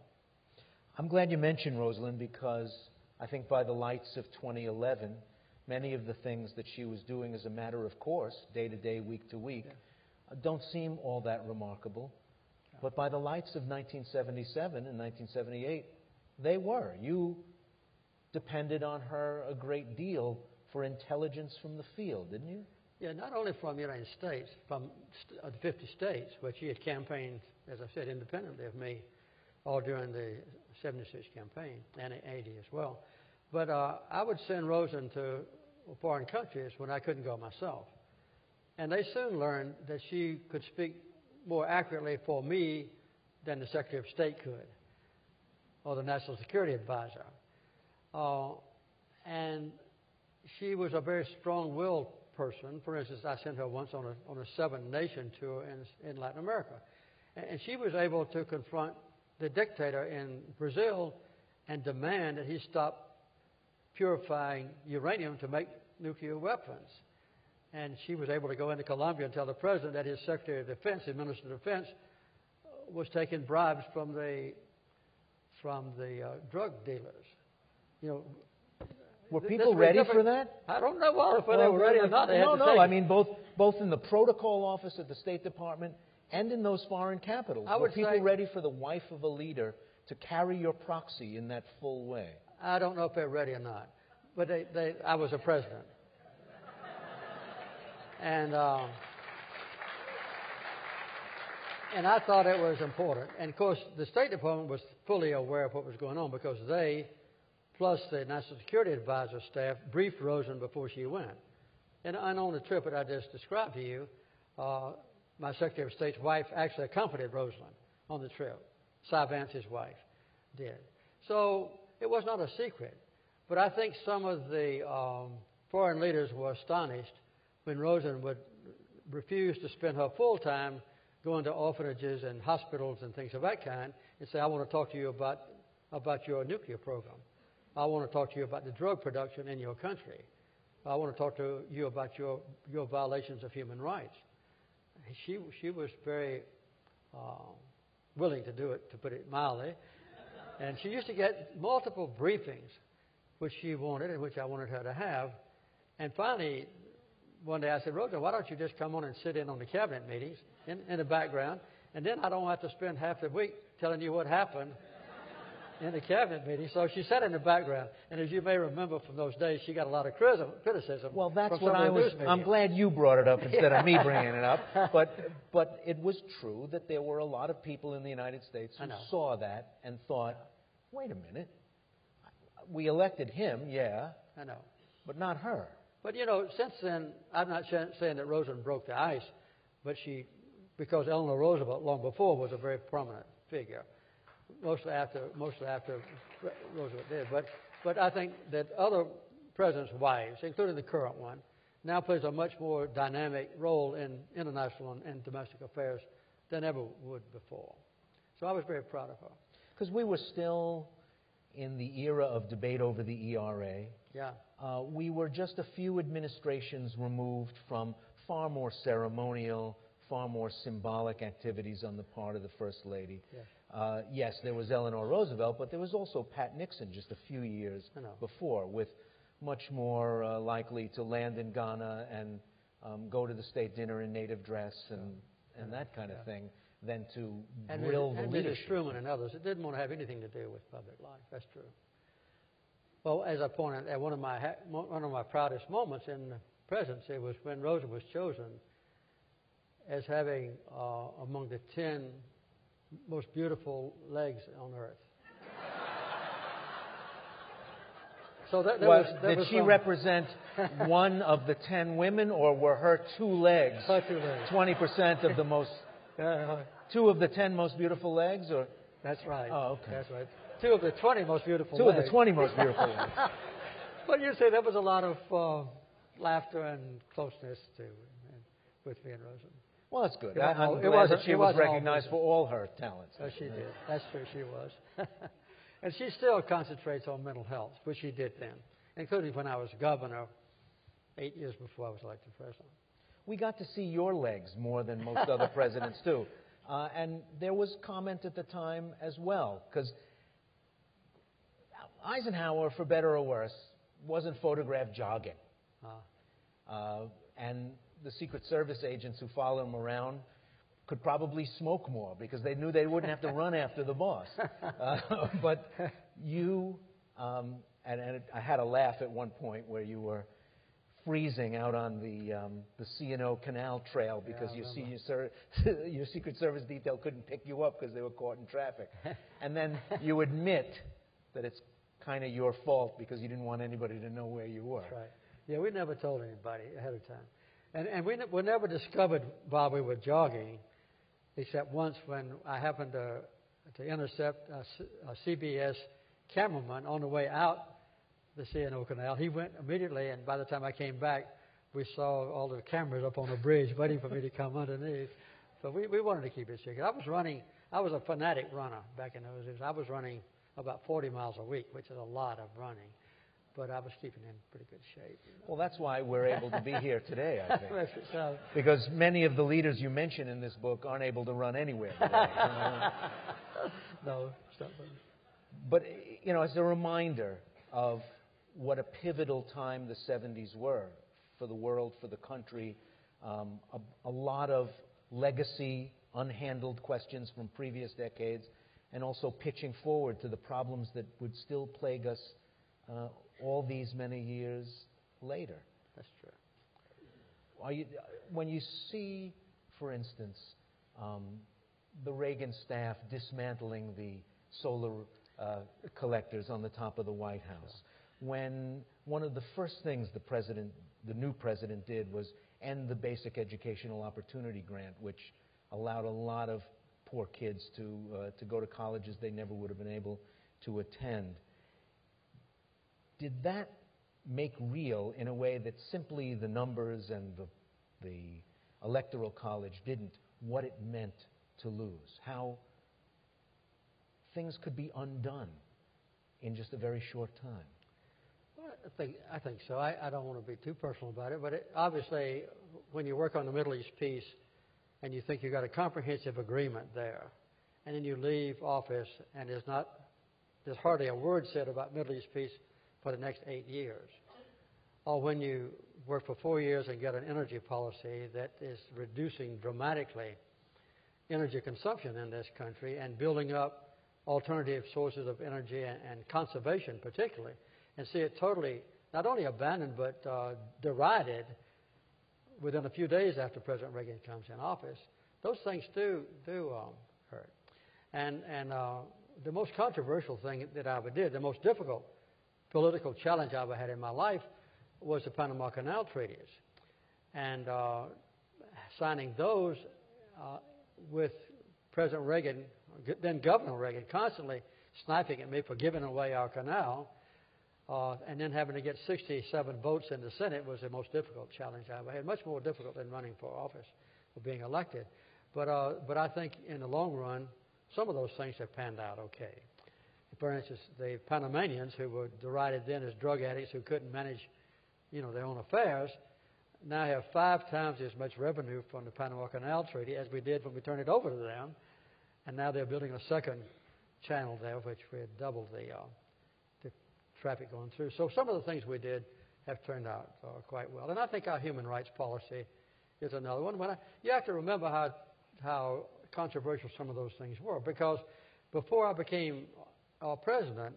I'm glad you mentioned Rosalynn, because I think by the lights of 2011, many of the things that she was doing as a matter of course, day to day, week to week, don't seem all that remarkable. Yeah. But by the lights of 1977 and 1978, they were. You depended on her a great deal for intelligence from the field, didn't you? Yeah, not only from the United States, from the 50 states, where she had campaigned, as I said, independently of me, all during the 76 campaign and 80 as well. But I would send Rosalynn to foreign countries when I couldn't go myself. And they soon learned that she could speak more accurately for me than the Secretary of State could, or the National Security Advisor. And she was a very strong-willed person. For instance, I sent her once on a 7-nation tour in Latin America. And she was able to confront the dictator in Brazil and demand that he stop purifying uranium to make nuclear weapons. And she was able to go into Colombia and tell the president that his Secretary of Defense, his Minister of Defense, was taking bribes from the drug dealers. You know, were people ready for that? I don't know whether they were ready or not. No. I mean, both in the protocol office at the State Department and in those foreign capitals. Were people ready for the wife of a leader to carry your proxy in that full way? I don't know if they're ready or not. But I was a president. And I thought it was important. And, of course, the State Department was fully aware of what was going on because they, plus the National Security Advisor staff, briefed Rosalynn before she went. And on the trip that I just described to you, my Secretary of State's wife actually accompanied Rosalynn on the trip. Cy Vance's wife did. So it was not a secret. But I think some of the foreign leaders were astonished when Rosalynn would refuse to spend her full time going to orphanages and hospitals and things of that kind and say, I want to talk to you about about your nuclear program. I want to talk to you about the drug production in your country. I want to talk to you about your violations of human rights. She was very willing to do it, to put it mildly. And she used to get multiple briefings, which she wanted and which I wanted her to have. And finally, one day I said, Rosa, why don't you just come on and sit in on the cabinet meetings in the background, and then I don't have to spend half the week telling you what happened in the cabinet meeting. So she sat in the background. And as you may remember from those days, she got a lot of criticism. Well, that's from what some I of the was. news media. I'm glad you brought it up instead of me bringing it up. But it was true that there were a lot of people in the United States who saw that and thought, wait a minute, we elected him, yeah, I know, but not her. But since then, I'm not saying that Rosalynn broke the ice, but because Eleanor Roosevelt long before was a very prominent figure. Mostly after Roosevelt did. But I think that other presidents' wives, including the current one, now plays a much more dynamic role in international and domestic affairs than ever would before. So I was very proud of her. Because we were still in the era of debate over the ERA. Yeah. We were just a few administrations removed from far more ceremonial, far more symbolic activities on the part of the First Lady. Yeah. Yes, there was Eleanor Roosevelt, but there was also Pat Nixon just a few years before, with much more likely to land in Ghana and go to the state dinner in native dress and that kind of thing than to grill the leadership. And Truman and others, it didn't want to have anything to do with public life. That's true. Well, as I pointed out, one of my proudest moments in the presidency was when Rosa was chosen as having among the 10 most beautiful legs on earth. So did she represent one of the 10 women, or were her 2 legs? Her 2 legs. 20% of the most. 2 of the 10 most beautiful legs, or? That's right. Oh, okay. That's right. 2 of the 20 most beautiful 2 legs. of the 20 most beautiful legs. But you see, there was a lot of laughter and closeness with me and Rosa. Well, that's good. I'm glad that she was recognized for all her talents. Oh, she did. That's true, she was. And she still concentrates on mental health, which she did then, including when I was governor 8 years before I was elected president. We got to see your legs more than most other presidents do. And there was comment at the time as well, because Eisenhower, for better or worse, wasn't photographed jogging. And the Secret Service agents who followed him around could probably smoke more because they knew they wouldn't have to run after the boss. But you, and I had a laugh at one point where you were freezing out on the C&O Canal Trail because your Secret Service detail couldn't pick you up because they were caught in traffic. And then you admit that it's kind of your fault because you didn't want anybody to know where you were. That's right. Yeah, we never told anybody ahead of time. And we never discovered while we were jogging, except once when I happened to intercept a CBS cameraman on the way out the C&O Canal. He went immediately, and by the time I came back, we saw all the cameras up on the bridge waiting for me to come underneath. So we wanted to keep it secret. I was a fanatic runner back in those days. I was running about 40 miles a week, which is a lot of running. But I was keeping in pretty good shape. Well, that's why we're able to be here today, I think. So, because many of the leaders you mention in this book aren't able to run anywhere today. No, it's not funny. But, as a reminder of what a pivotal time the 70s were for the world, for the country, a lot of legacy, unhandled questions from previous decades, and also pitching forward to the problems that would still plague us all these many years later. That's true. When you see, for instance, the Reagan staff dismantling the solar collectors on the top of the White House, when one of the first things the new president did was end the basic educational opportunity grant, which allowed a lot of poor kids to go to colleges they never would have been able to attend. Did that make real in a way that simply the numbers and the electoral college didn't, what it meant to lose, how things could be undone in just a very short time? Well, I think so. I don't want to be too personal about it, but obviously when you work on the Middle East peace and you think you've got a comprehensive agreement there, and then you leave office and there's hardly a word said about Middle East peace for the next 8 years. Or when you work for 4 years and get an energy policy that is reducing dramatically energy consumption in this country and building up alternative sources of energy and conservation particularly, and see it totally not only abandoned but derided within a few days after President Reagan comes in office, those things do hurt. And the most controversial thing that I ever did, the most difficult political challenge I ever had in my life, was the Panama Canal treaties. And signing those with President Reagan, then Governor Reagan, constantly sniping at me for giving away our canal, and then having to get 67 votes in the Senate was the most difficult challenge I ever had, much more difficult than running for office or being elected. But I think in the long run, some of those things have panned out okay. For instance, the Panamanians, who were derided then as drug addicts who couldn't manage, their own affairs, now have 5 times as much revenue from the Panama Canal Treaty as we did when we turned it over to them. And now they're building a second channel there, which we had doubled the traffic going through. So some of the things we did have turned out quite well. And I think our human rights policy is another one. You have to remember how controversial some of those things were, because before I became president,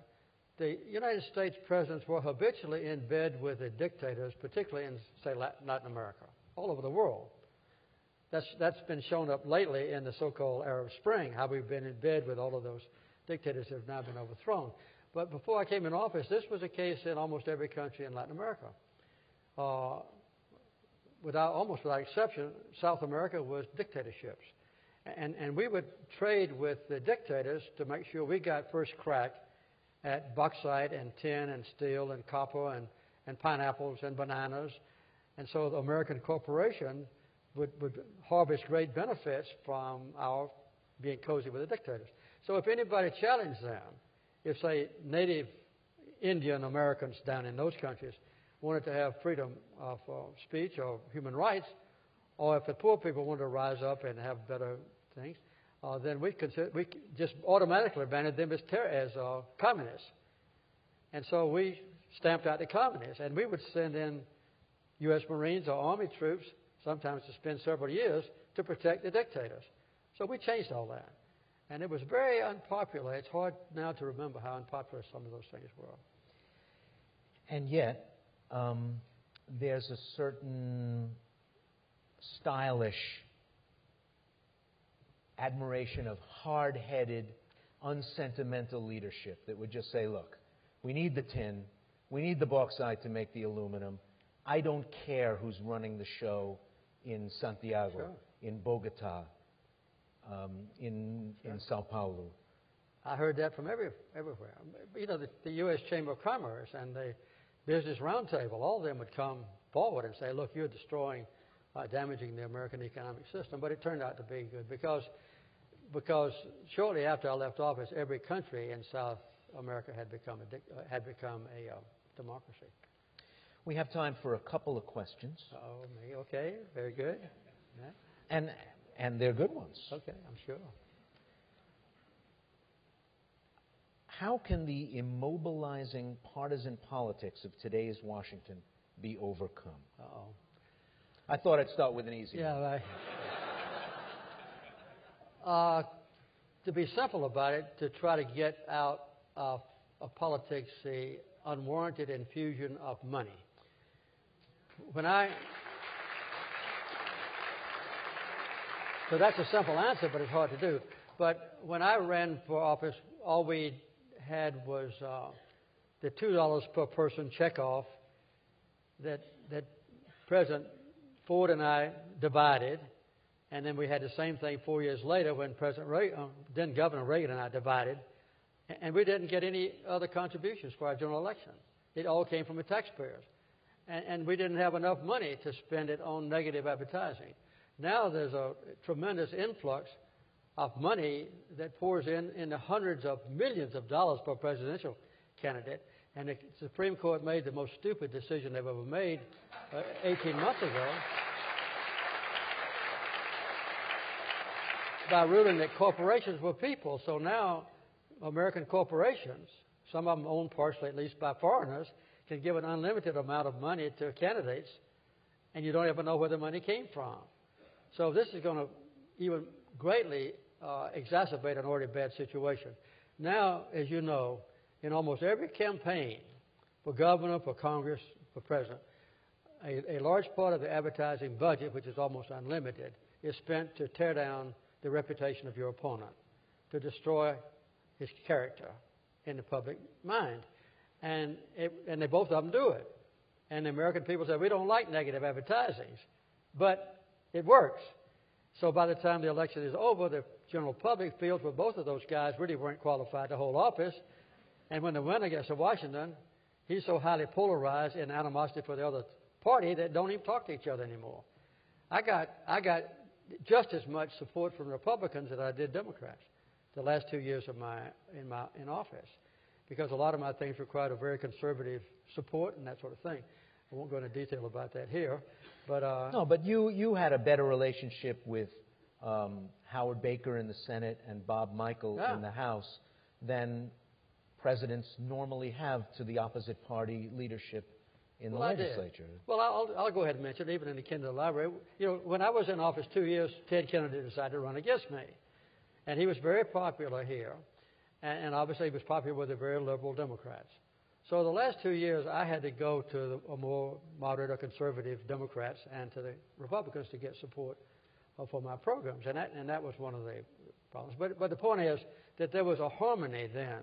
the United States presidents were habitually in bed with the dictators, particularly in, say, Latin America, all over the world. That's been shown up lately in the so-called Arab Spring, how we've been in bed with all of those dictators that have now been overthrown. But before I came in office, this was a case in almost every country in Latin America. Almost without exception, South America was dictatorships. And we would trade with the dictators to make sure we got first crack at bauxite and tin and steel and copper and pineapples and bananas. And so the American corporation would harvest great benefits from our being cozy with the dictators. So if anybody challenged them, if, say, native Indian Americans down in those countries wanted to have freedom of speech or human rights, or if the poor people wanted to rise up and have better things, then we just automatically abandoned them as communists. And so we stamped out the communists, and we would send in U.S. Marines or Army troops, sometimes to spend several years, to protect the dictators. So we changed all that. And it was very unpopular. It's hard now to remember how unpopular some of those things were. And yet, there's a certain stylish admiration of hard-headed, unsentimental leadership that would just say, look, we need the tin, we need the bauxite to make the aluminum. I don't care who's running the show in Santiago, sure, in Bogota, in Sao Paulo. I heard that from everywhere. The U.S. Chamber of Commerce and the Business Roundtable, all of them would come forward and say, look, you're destroying, damaging the American economic system. But it turned out to be good because shortly after I left office, every country in South America had become a democracy. We have time for a couple of questions. Oh, me, okay, very good. Yeah. And they're good ones. Okay, I'm sure. How can the immobilizing partisan politics of today's Washington be overcome? Uh-oh. I thought I'd start with an easy one. Yeah, right. To be simple about it, to try to get out of politics the unwarranted infusion of money. So that's a simple answer, but it's hard to do. But when I ran for office, all we had was the $2 per person checkoff that President Ford and I divided, and then we had the same thing 4 years later when then Governor Reagan and I divided, and we didn't get any other contributions for our general election. It all came from the taxpayers, and we didn't have enough money to spend it on negative advertising. Now there's a tremendous influx of money that pours in the hundreds of millions of dollars per presidential candidate. And the Supreme Court made the most stupid decision they've ever made 18 months ago by ruling that corporations were people. So now American corporations, some of them owned partially at least by foreigners, can give an unlimited amount of money to candidates, and you don't ever know where the money came from. So this is going to even greatly exacerbate an already bad situation. Now, as you know, in almost every campaign for governor, for Congress, for president, a large part of the advertising budget, which is almost unlimited, is spent to tear down the reputation of your opponent, to destroy his character in the public mind. And they both of them do it. And the American people say, we don't like negative advertising, but it works. So by the time the election is over, the general public feels well, both of those guys really weren't qualified to hold office. And when the winner gets to Washington, he's so highly polarized in animosity for the other party that don't even talk to each other anymore. I got just as much support from Republicans as I did Democrats the last 2 years of in office, because a lot of my things required a very conservative support and that sort of thing. I won't go into detail about that here, but no. But you had a better relationship with Howard Baker in the Senate and Bob Michel in the House than presidents normally have to the opposite party leadership in the legislature. Well, I'll go ahead and mention, even in the Kennedy Library, you know, when I was in office 2 years, Ted Kennedy decided to run against me. And he was very popular here. And obviously he was popular with the very liberal Democrats. So the last 2 years, I had to go to the more moderate or conservative Democrats and to the Republicans to get support for my programs. And that was one of the problems. But the point is that there was a harmony then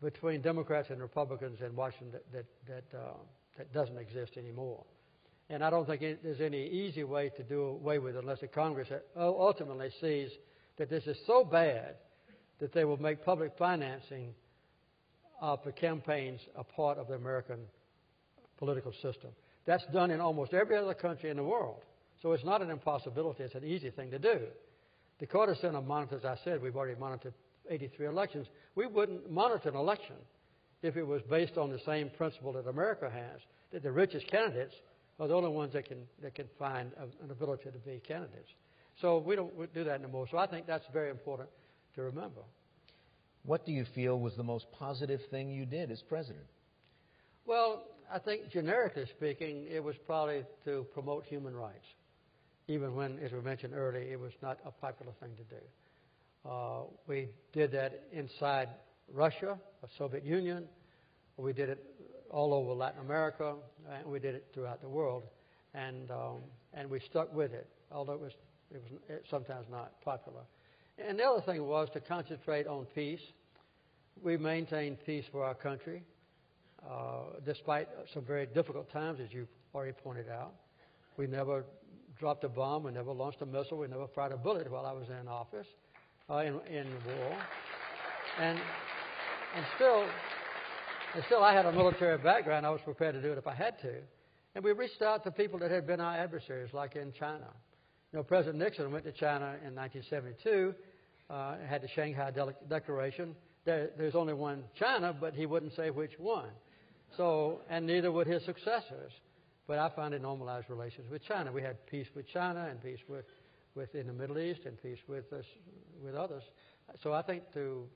between Democrats and Republicans in Washington that doesn't exist anymore. And I don't think there's any easy way to do away with it unless the Congress ultimately sees that this is so bad that they will make public financing for campaigns a part of the American political system. That's done in almost every other country in the world. So it's not an impossibility. It's an easy thing to do. The Carter Center monitors, as I said, we've already monitored 83 elections. We wouldn't monitor an election if it was based on the same principle that America has, that the richest candidates are the only ones that can find an ability to be candidates. So we don't do that anymore. So I think that's very important to remember. What do you feel was the most positive thing you did as president? Well, I think generically speaking, it was probably to promote human rights, even when, as we mentioned earlier, it was not a popular thing to do. We did that inside Russia, the Soviet Union. We did it all over Latin America, and we did it throughout the world. And we stuck with it, although it was sometimes not popular. And the other thing was to concentrate on peace. We maintained peace for our country, despite some very difficult times, as you've already pointed out. We never dropped a bomb. We never launched a missile. We never fired a bullet while I was in office, in the war. And still, I had a military background. I was prepared to do it if I had to. And we reached out to people that had been our adversaries, like in China. You know, President Nixon went to China in 1972, had the Shanghai Declaration. There's only one China, but he wouldn't say which one. So, and neither would his successors. But I found it normalized relations with China. We had peace with China and peace with in the Middle East and peace with others. So I think to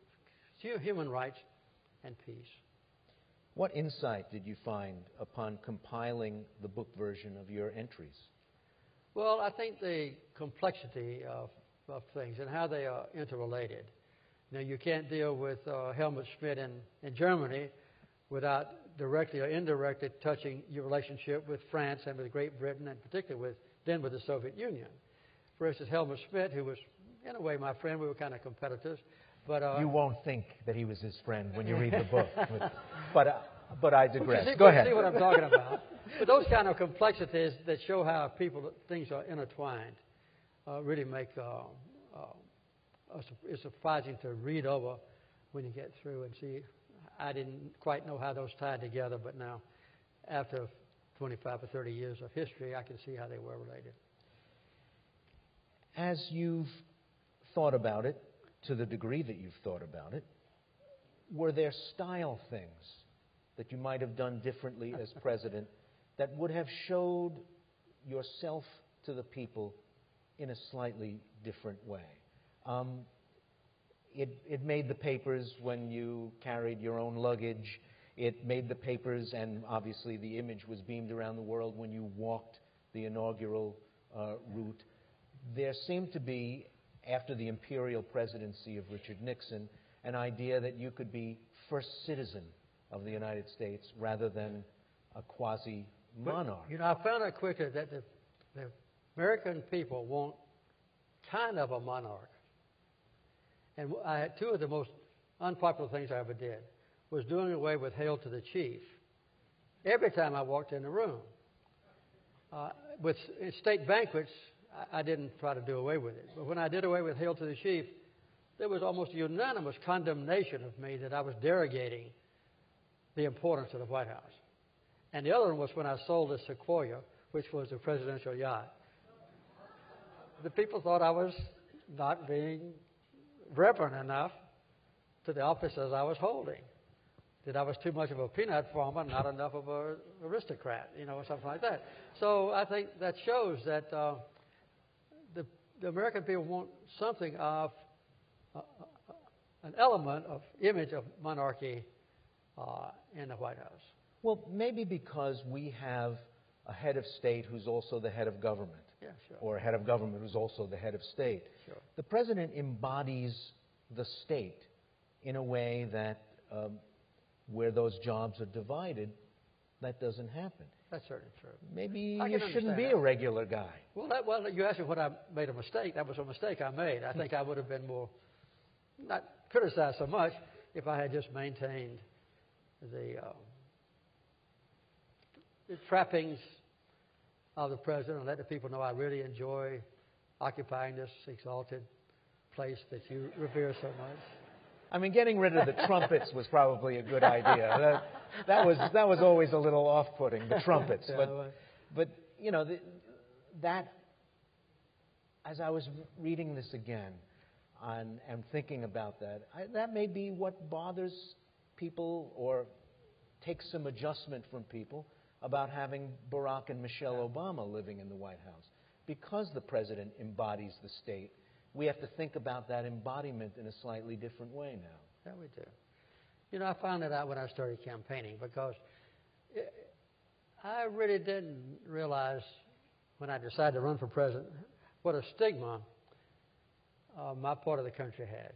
human rights and peace. What insight did you find upon compiling the book version of your entries? Well, I think the complexity of things and how they are interrelated. Now, you can't deal with Helmut Schmidt in Germany without directly or indirectly touching your relationship with France and with Great Britain, and particularly with the Soviet Union. For instance, Helmut Schmidt, who was, in a way, my friend, we were kind of competitors. But you won't think that he was his friend when you read the book. But I digress. Go ahead. See what I'm talking about. But those kind of complexities that show how things are intertwined really make it's surprising to read over when you get through and see. I didn't quite know how those tied together, but now, after 25 or 30 years of history, I can see how they were related. As you've thought about it, to the degree that you've thought about it, were there style things that you might have done differently as president that would have showed yourself to the people in a slightly different way? It made the papers when you carried your own luggage. It made the papers, and obviously the image was beamed around the world when you walked the inaugural route. There seemed to be, after the imperial presidency of Richard Nixon, an idea that you could be first citizen of the United States rather than a quasi-monarch. But, I found out quickly that the American people want kind of a monarch. And two of the most unpopular things I ever did was doing away with Hail to the Chief every time I walked in the room. With state banquets, I didn't try to do away with it. But when I did away with Hail to the Chief, there was almost unanimous condemnation of me that I was derogating the importance of the White House. And the other one was when I sold the Sequoia, which was a presidential yacht. The people thought I was not being reverent enough to the offices I was holding. That I was too much of a peanut farmer, not enough of an aristocrat, or something like that. So I think that shows that the American people want something of an element of image of monarchy in the White House. Well, maybe because we have a head of state who's also the head of government. Yeah, sure. Or a head of government who's also the head of state. Sure. The president embodies the state in a way that where those jobs are divided, that doesn't happen. That's certainly true. Maybe you shouldn't be a regular guy. Well, you asked me when I made a mistake. That was a mistake I made. I think I would have been more, not criticized so much, if I had just maintained the trappings of the president and let the people know I really enjoy occupying this exalted place that you revere so much. I mean, getting rid of the trumpets was probably a good idea. That was always a little off-putting, the trumpets. But that, as I was reading this again and thinking about that, that may be what bothers people or takes some adjustment from people about having Barack and Michelle Obama living in the White House. Because the president embodies the state, we have to think about that embodiment in a slightly different way now. Yeah, we do. I found that out when I started campaigning because I really didn't realize when I decided to run for president what a stigma my part of the country had.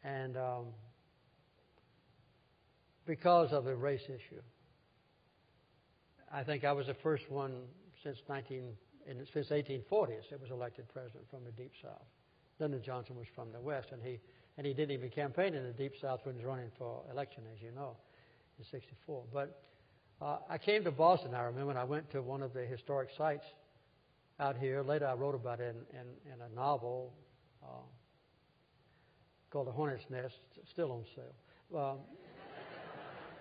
And because of the race issue, I think I was the first one since 1840s that was elected president from the Deep South. Lyndon Johnson was from the West, and he didn't even campaign in the Deep South when he was running for election, as you know, in '64. But I came to Boston, I remember, and I went to one of the historic sites out here. Later I wrote about it in a novel called The Hornet's Nest, still on sale.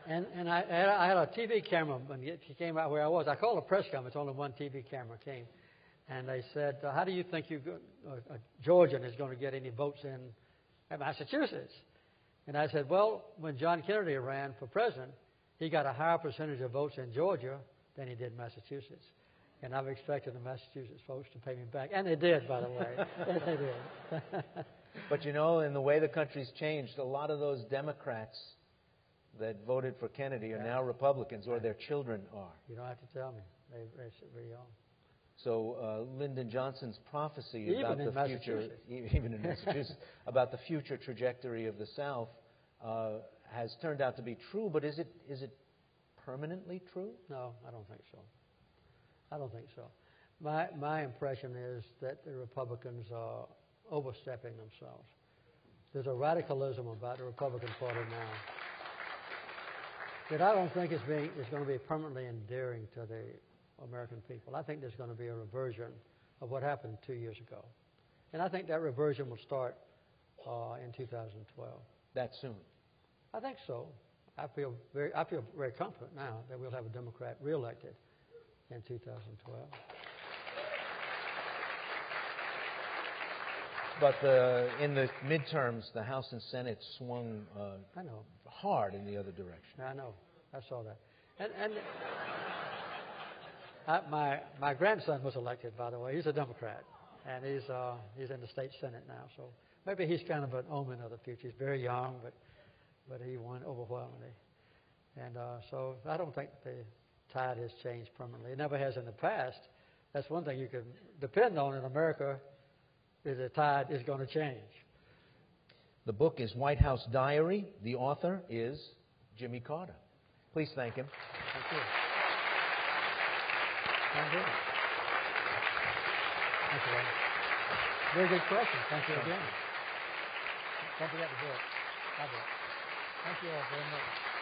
And I had a TV camera when she came out where I was. I called a press conference, only one TV camera came. And they said, how do you think a Georgian is going to get any votes in Massachusetts? And I said, well, when John Kennedy ran for president, he got a higher percentage of votes in Georgia than he did in Massachusetts. And I'm expecting the Massachusetts folks to pay me back. And they did, by the way. They did. But in the way the country's changed, a lot of those Democrats that voted for Kennedy are now Republicans, or their children are. You don't have to tell me. They really are. So Lyndon Johnson's prophecy about the future, even in Massachusetts, about the future trajectory of the South has turned out to be true. But is it permanently true? No, I don't think so. I don't think so. My impression is that the Republicans are overstepping themselves. There's a radicalism about the Republican Party now that I don't think is going to be permanently endearing to the American people. I think there's going to be a reversion of what happened 2 years ago. And I think that reversion will start in 2012. That soon? I think so. I feel very confident now that we'll have a Democrat reelected in 2012. But in the midterms, the House and Senate swung I know. hard in the other direction. I know. I saw that. And my grandson was elected, by the way. He's a Democrat, and he's in the state Senate now. So maybe he's kind of an omen of the future. He's very young, but he won overwhelmingly. And so I don't think the tide has changed permanently. It never has in the past. That's one thing you can depend on in America, is the tide is going to change. The book is White House Diary. The author is Jimmy Carter. Please thank him. Thank you. Thank you. Thank you. Very good question. Thank you again. Don't forget the book. Thank you all very much.